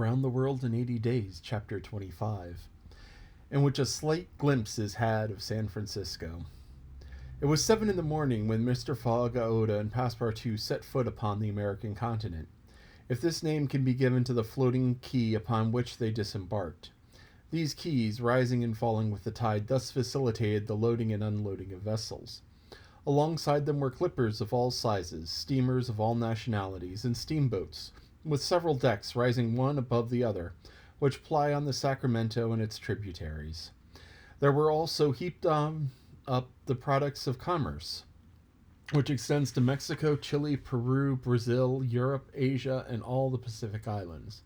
Round the World in 80 Days, Chapter 25, in which a slight glimpse is had of San Francisco. It was 7 in the morning when Mr. Fogg, Aouda, and Passepartout set foot upon the American continent, if this name can be given to the floating quay upon which they disembarked. These quays, rising and falling with the tide, thus facilitated the loading and unloading of vessels. Alongside them were clippers of all sizes, steamers of all nationalities, and steamboats, with several decks rising one above the other, which ply on the Sacramento and its tributaries. There were also heaped up the products of commerce, which extends to Mexico, Chile, Peru, Brazil, Europe, Asia, and all the Pacific Islands.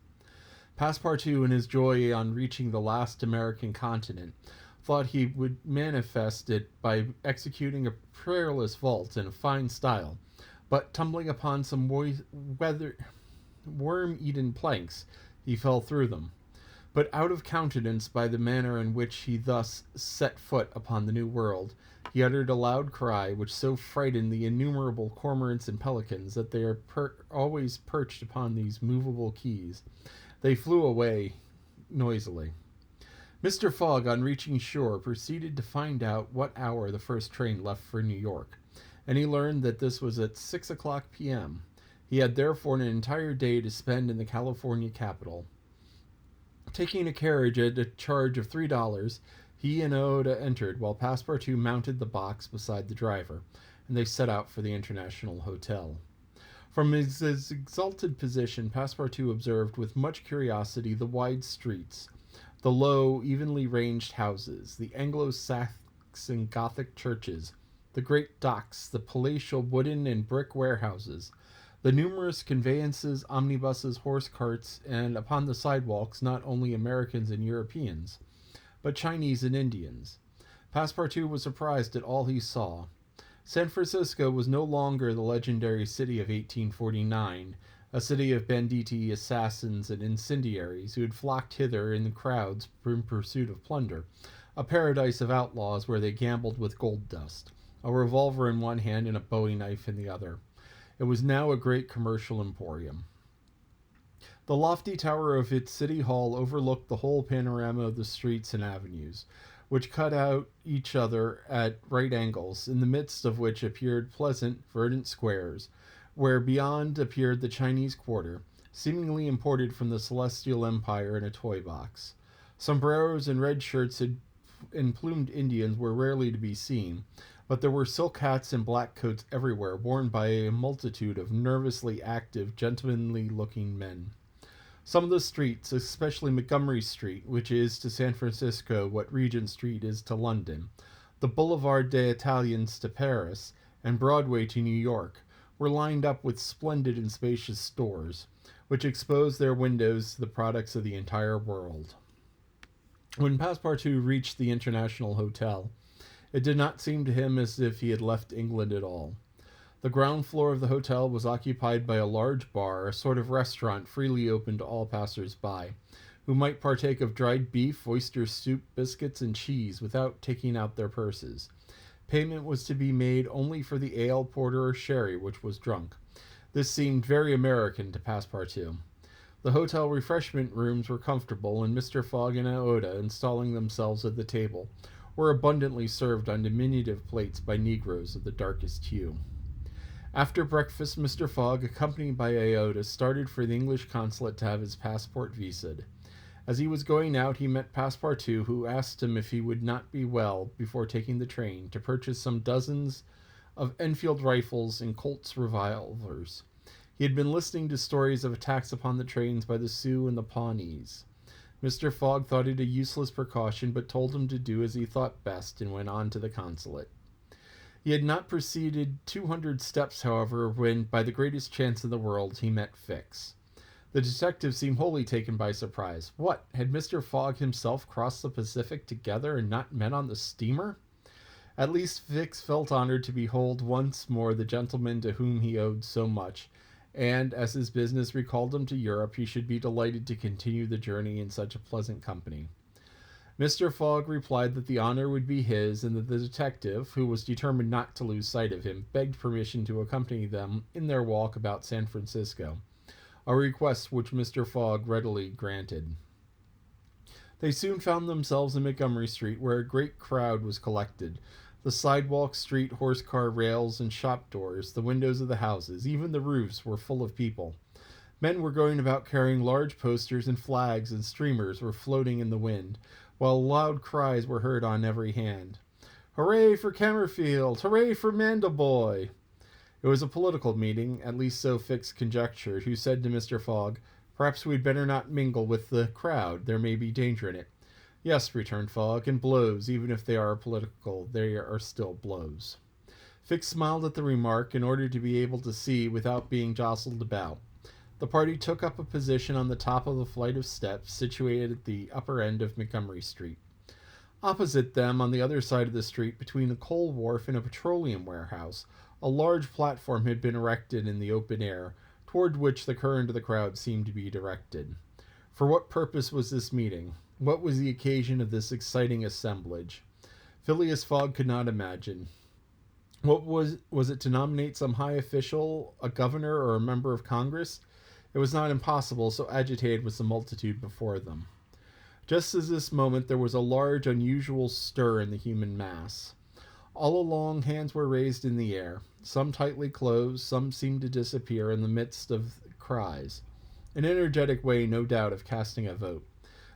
Passepartout, in his joy on reaching the last American continent, thought he would manifest it by executing a perilous vault in fine style, but tumbling upon some worm-eaten planks, he fell through them. But out of countenance by the manner in which he thus set foot upon the New World, he uttered a loud cry, which so frightened the innumerable cormorants and pelicans that they are always perched upon these movable quays. They flew away noisily. Mr. Fogg, on reaching shore, proceeded to find out what hour the first train left for New York, and he learned that this was at 6 o'clock p.m. He had therefore an entire day to spend in the California capital. Taking a carriage at a charge of $3, he and Aouda entered, while Passepartout mounted the box beside the driver, and they set out for the International Hotel. From his exalted position, Passepartout observed with much curiosity the wide streets, the low, evenly ranged houses, the Anglo-Saxon Gothic churches, the great docks, the palatial wooden and brick warehouses, the numerous conveyances, omnibuses, horse carts, and upon the sidewalks not only Americans and Europeans, but Chinese and Indians. Passepartout was surprised at all he saw. San Francisco was no longer the legendary city of 1849, a city of banditti, assassins, and incendiaries who had flocked hither in crowds in pursuit of plunder, a paradise of outlaws where they gambled with gold dust, a revolver in one hand and a bowie knife in the other. It was now a great commercial emporium. The lofty tower of its city hall overlooked the whole panorama of the streets and avenues, which cut out each other at right angles, in the midst of which appeared pleasant, verdant squares, where beyond appeared the Chinese Quarter, seemingly imported from the Celestial Empire in a toy box. Sombreros and red shirts and plumed Indians were rarely to be seen, but there were silk hats and black coats everywhere, worn by a multitude of nervously active, gentlemanly-looking men. Some of the streets, especially Montgomery Street, which is to San Francisco what Regent Street is to London, the Boulevard des Italiens to Paris, and Broadway to New York, were lined up with splendid and spacious stores, which exposed their windows to the products of the entire world. When Passepartout reached the International Hotel, it did not seem to him as if he had left England at all. The ground floor of the hotel was occupied by a large bar, a sort of restaurant freely open to all passers-by, who might partake of dried beef, oyster soup, biscuits, and cheese without taking out their purses. Payment was to be made only for the ale, porter, or sherry which was drunk. This seemed very American to Passepartout. The hotel refreshment rooms were comfortable, and Mr. Fogg and Aouda, installing themselves at the table, were abundantly served on diminutive plates by negroes of the darkest hue. After breakfast, Mr. Fogg, accompanied by Aouda, started for the English consulate to have his passport visaed. As he was going out, he met Passepartout, who asked him if he would not be well, before taking the train, to purchase some dozens of Enfield rifles and Colt's revolvers. He had been listening to stories of attacks upon the trains by the Sioux and the Pawnees. Mr. Fogg thought it a useless precaution, but told him to do as he thought best, and went on to the consulate. He had not proceeded 200 steps, however, when, by the greatest chance in the world, he met Fix. The detective seemed wholly taken by surprise. What, had Mr. Fogg himself crossed the Pacific together and not met on the steamer? At least Fix felt honored to behold once more the gentleman to whom he owed so much, and, as his business recalled him to Europe, he should be delighted to continue the journey in such a pleasant company. Mr. Fogg replied that the honor would be his, and that the detective, who was determined not to lose sight of him, begged permission to accompany them in their walk about San Francisco, a request which Mr. Fogg readily granted. They soon found themselves in Montgomery Street, where a great crowd was collected. The sidewalks, street, horse-car rails, and shop doors, the windows of the houses, even the roofs, were full of people. Men were going about carrying large posters, and flags and streamers were floating in the wind, while loud cries were heard on every hand. "Hooray for Camerfield! Hooray for Mandelboy!" It was a political meeting, at least so Fix conjectured, who said to Mr. Fogg, "Perhaps we'd better not mingle with the crowd. There may be danger in it." "Yes," returned Fogg, "and blows, even if they are political, they are still blows." Fix smiled at the remark, in order to be able to see without being jostled about. The party took up a position on the top of the flight of steps situated at the upper end of Montgomery Street. Opposite them, on the other side of the street, between a coal wharf and a petroleum warehouse, a large platform had been erected in the open air, toward which the current of the crowd seemed to be directed. For what purpose was this meeting? What was the occasion of this exciting assemblage? Phileas Fogg could not imagine. What was it to nominate some high official, a governor or a member of Congress? It was not impossible, so agitated was the multitude before them. Just at this moment there was a large, unusual stir in the human mass. All along hands were raised in the air. Some tightly closed, some seemed to disappear in the midst of cries. An energetic way, no doubt, of casting a vote.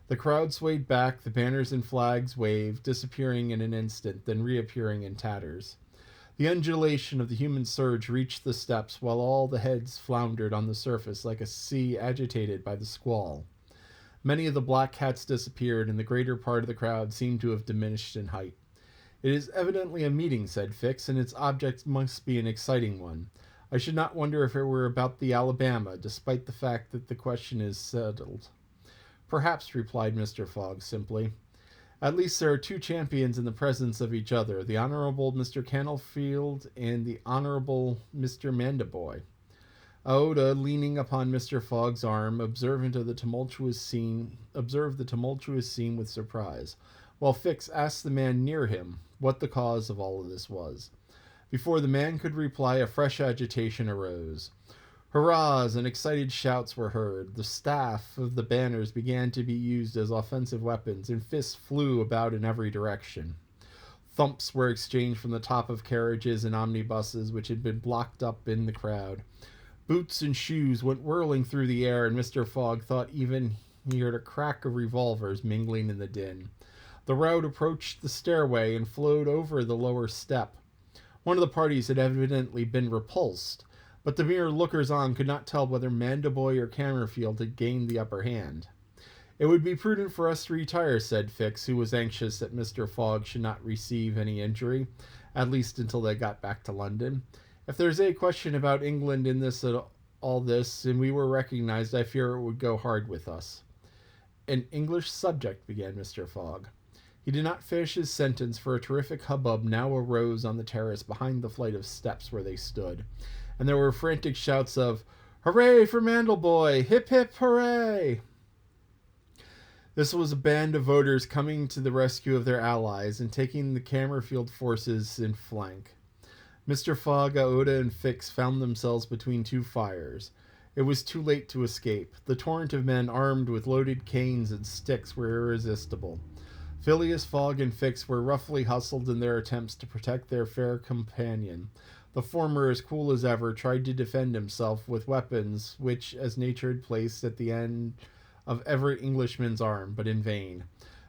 The crowd swayed back, the banners and flags waved, disappearing in an instant, then reappearing in tatters. The undulation of the human surge reached the steps, while all the heads floundered on the surface like a sea agitated by the squall. Many of the black hats disappeared, and the greater part of the crowd seemed to have diminished in height. "It is evidently a meeting," said Fix, "and its object must be an exciting one. I should not wonder if it were about the Alabama, despite the fact that the question is settled." "Perhaps," replied Mr. Fogg simply. "At least there are two champions in the presence of each other, the Honorable Mr. Cannelfield and the Honorable Mr. Mandelboy." Aouda, leaning upon Mr. Fogg's arm, observed the tumultuous scene with surprise, while Fix asked the man near him what the cause of all this was. Before the man could reply, a fresh agitation arose. Hurrahs and excited shouts were heard. The staff of the banners began to be used as offensive weapons, and fists flew about in every direction. Thumps were exchanged from the top of carriages and omnibuses which had been blocked up in the crowd. Boots and shoes went whirling through the air, and Mr. Fogg thought even he heard a crack of revolvers mingling in the din. The rout approached the stairway and flowed over the lower step. One of the parties had evidently been repulsed, but the mere lookers-on could not tell whether Mandelboy or Camerfield had gained the upper hand. "It would be prudent for us to retire," said Fix, who was anxious that Mr. Fogg should not receive any injury, at least until they got back to London. "If there's any question about England in all this, and we were recognized, I fear it would go hard with us." "An English subject," began Mr. Fogg. He did not finish his sentence, for a terrific hubbub now arose on the terrace behind the flight of steps where they stood, and there were frantic shouts of "Hooray for Mandelboy! Hip, hip, hooray!" This was a band of voters coming to the rescue of their allies and taking the Camerfield forces in flank. Mr. Fogg, Aouda, and Fix found themselves between two fires. It was too late to escape. The torrent of men armed with loaded canes and sticks were irresistible. Phileas Fogg and Fix were roughly hustled in their attempts to protect their fair companion. The former, as cool as ever, tried to defend himself with weapons which, as nature had placed at the end of every Englishman's arm, but in vain.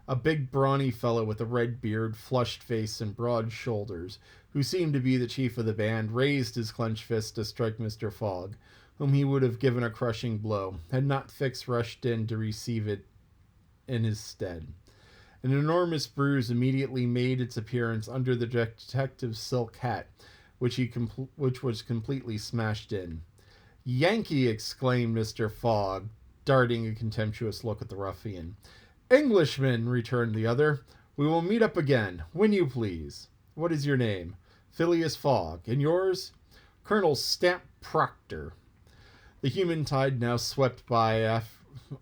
A big brawny fellow with a red beard, flushed face, and broad shoulders, who seemed to be the chief of the band, raised his clenched fist to strike Mr. Fogg, whom he would have given a crushing blow, had not Fix rushed in to receive it in his stead. An enormous bruise immediately made its appearance under the detective's silk hat, which was completely smashed in. "Yankee!" exclaimed Mr. Fogg, darting a contemptuous look at the ruffian. "Englishman!" returned the other. "We will meet up again, when you please. What is your name?" "Phileas Fogg. And yours?" "Colonel Stamp Proctor." The human tide now swept by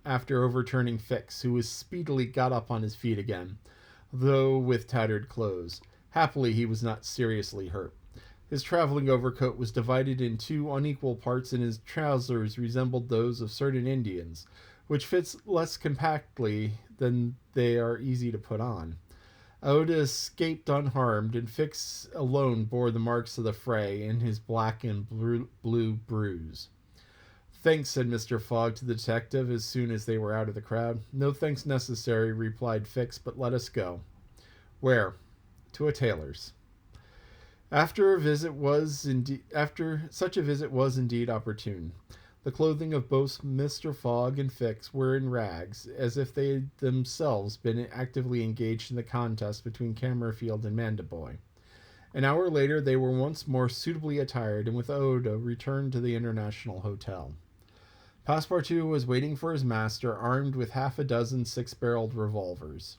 after overturning Fix, who was speedily got up on his feet again, though with tattered clothes. Happily he was not seriously hurt. His traveling overcoat was divided in two unequal parts, and his trousers resembled those of certain Indians, which fits less compactly than they are easy to put on. Oda escaped unharmed, and Fix alone bore the marks of the fray in his black and blue bruise. "Thanks," said Mr. Fogg to the detective as soon as they were out of the crowd. "No thanks necessary," replied Fix, "but let us go." "Where?" "To a tailor's." After such a visit was indeed opportune. The clothing of both Mr. Fogg and Fix were in rags, as if they had themselves been actively engaged in the contest between Cammerfield and Mandaboy. An hour later they were once more suitably attired, and with Oda returned to the International Hotel. Passepartout was waiting for his master, armed with half a dozen six-barreled revolvers.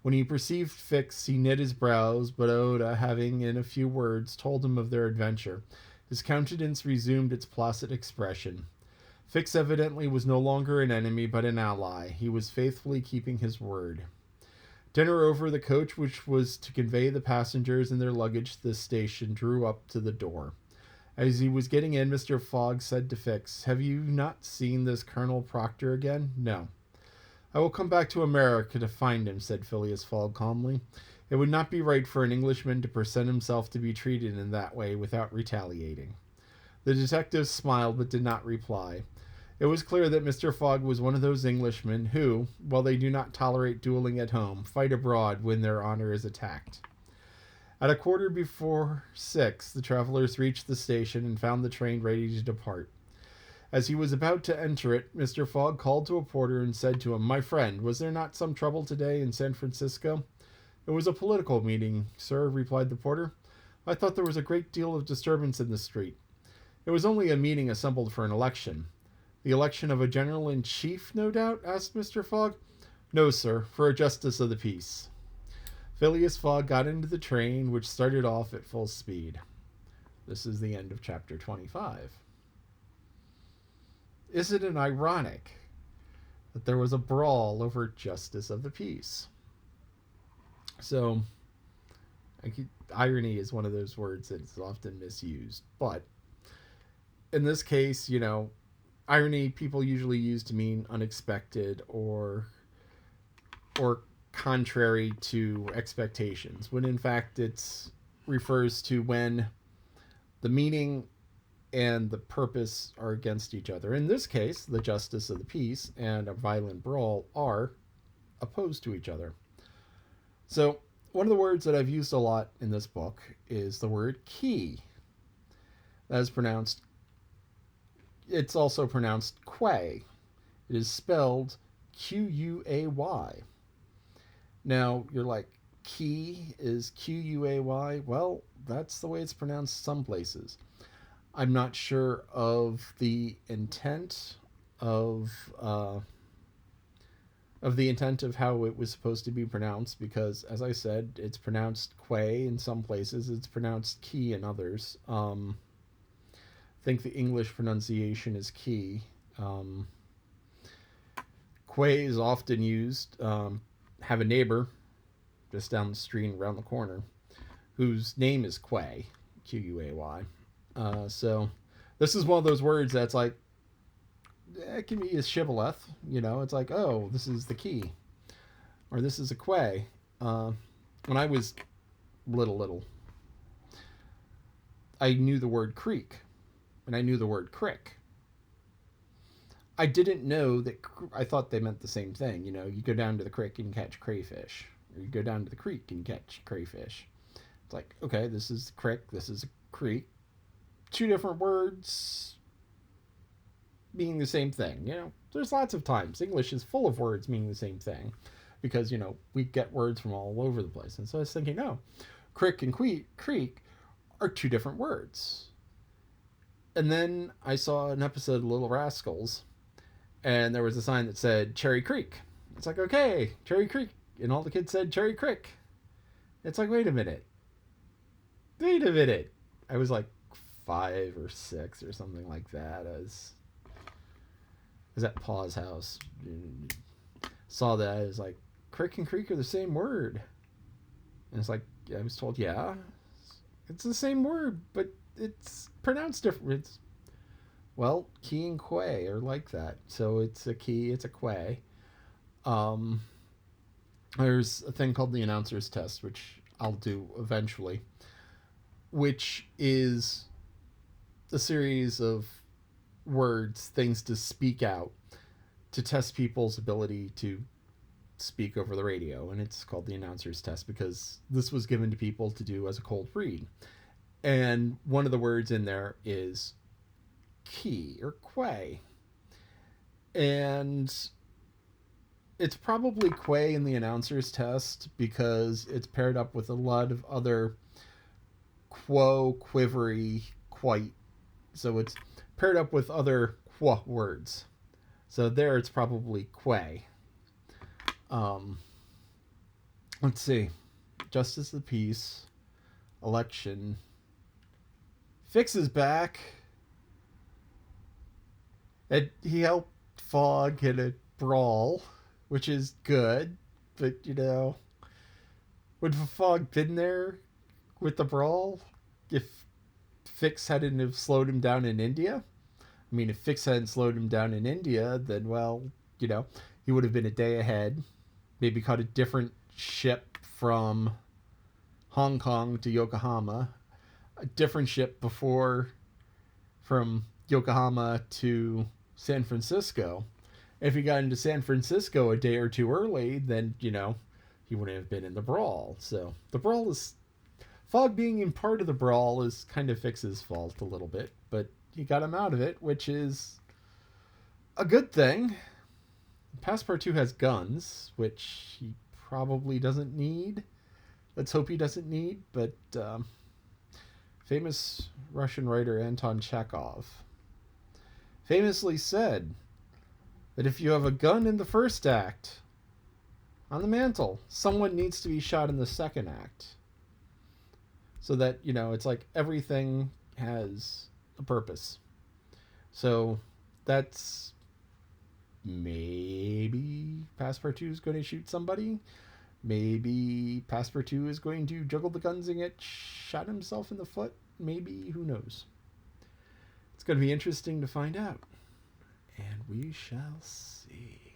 When he perceived Fix, he knit his brows, but Oda, having in a few words told him of their adventure, his countenance resumed its placid expression. Fix evidently was no longer an enemy, but an ally. He was faithfully keeping his word. Dinner over, the coach which was to convey the passengers and their luggage to the station drew up to the door. As he was getting in, Mr. Fogg said to Fix, "Have you not seen this Colonel Proctor again?" "No." "I will come back to America to find him," said Phileas Fogg calmly. "It would not be right for an Englishman to present himself to be treated in that way without retaliating." The detective smiled but did not reply. It was clear that Mr. Fogg was one of those Englishmen who, while they do not tolerate dueling at home, fight abroad when their honor is attacked. At 6:15, the travelers reached the station and found the train ready to depart. As he was about to enter it, Mr. Fogg called to a porter and said to him, "My friend, was there not some trouble today in San Francisco?" "It was a political meeting, sir," replied the porter. "I thought there was a great deal of disturbance in the street." "It was only a meeting assembled for an election." "The election of a general-in-chief, no doubt?" asked Mr. Fogg. "No, sir, for a justice of the peace." Phileas Fogg got into the train, which started off at full speed. This is the end of chapter 25. Isn't it ironic that there was a brawl over justice of the peace? So, irony is one of those words that's often misused. But in this case, irony people usually use to mean unexpected or contrary to expectations, when in fact it refers to when the meaning and the purpose are against each other. In this case, the justice of the peace and a violent brawl are opposed to each other. So one of the words that I've used a lot in this book is the word key. That is pronounced, it's also pronounced Quay. It is spelled Quay. Now, you're like, key is Quay? Well, that's the way it's pronounced some places. I'm not sure of the intent of how it was supposed to be pronounced, because, as I said, it's pronounced Quay in some places, it's pronounced key in others. I think the English pronunciation is key. Quay is often used. Have a neighbor just down the street around the corner whose name is Quay, Quay. So this is one of those words that's like, it can be a shibboleth, it's like, oh, this is the key, or this is a Quay. When I was little, I knew the word creek, and I knew the word crick. I didn't know that. I thought they meant the same thing. You go down to the creek and catch crayfish, or you go down to the creek and catch crayfish. It's like, okay, this is a crick, this is a creek. Two different words meaning the same thing. There's lots of times English is full of words meaning the same thing, because we get words from all over the place. And so I was thinking, no, crick and creek are two different words. And then I saw an episode of Little Rascals, and there was a sign that said Cherry Creek. It's like, okay, Cherry Creek. And all the kids said Cherry Creek. It's like, wait a minute. I was like 5 or 6 or something like that. I was at Pa's house. Saw that. I was like, Crick and Creek are the same word. And it's like, I was told, yeah. It's the same word, but it's pronounced different. Well, Key and Quay are like that. So it's a Key, it's a Quay. Um, there's a thing called the announcer's test, which I'll do eventually, which is a series of words, things to speak out to test people's ability to speak over the radio. And it's called the announcer's test because this was given to people to do as a cold read. And one of the words in there is key or quay. And it's probably Quay in the announcer's test because it's paired up with a lot of other quivery, quite. So it's paired up with other qua words. So there it's probably Quay. Let's see. Justice of the Peace. Election. Fix is back. He helped Fogg hit a brawl, which is good. But, would Fogg been there with the brawl if Fix hadn't have slowed him down in India? I mean, if Fix hadn't slowed him down in India, then, well, he would have been a day ahead. Maybe caught a different ship from Hong Kong to Yokohama. A different ship before from Yokohama to San Francisco. If he got into San Francisco a day or two early, then, he wouldn't have been in the brawl. So the brawl is... Fogg being in part of the brawl is kind of Fix's fault a little bit, but he got him out of it, which is a good thing. Passepartout has guns, which he probably doesn't need. Let's hope he doesn't need, but famous Russian writer Anton Chekhov famously said that if you have a gun in the first act on the mantle, someone needs to be shot in the second act. So that, it's like everything has a purpose. So that's maybe Passepartout is going to shoot somebody. Maybe Passepartout is going to juggle the guns and get shot himself in the foot. Maybe, who knows? It's going to be interesting to find out. And we shall see.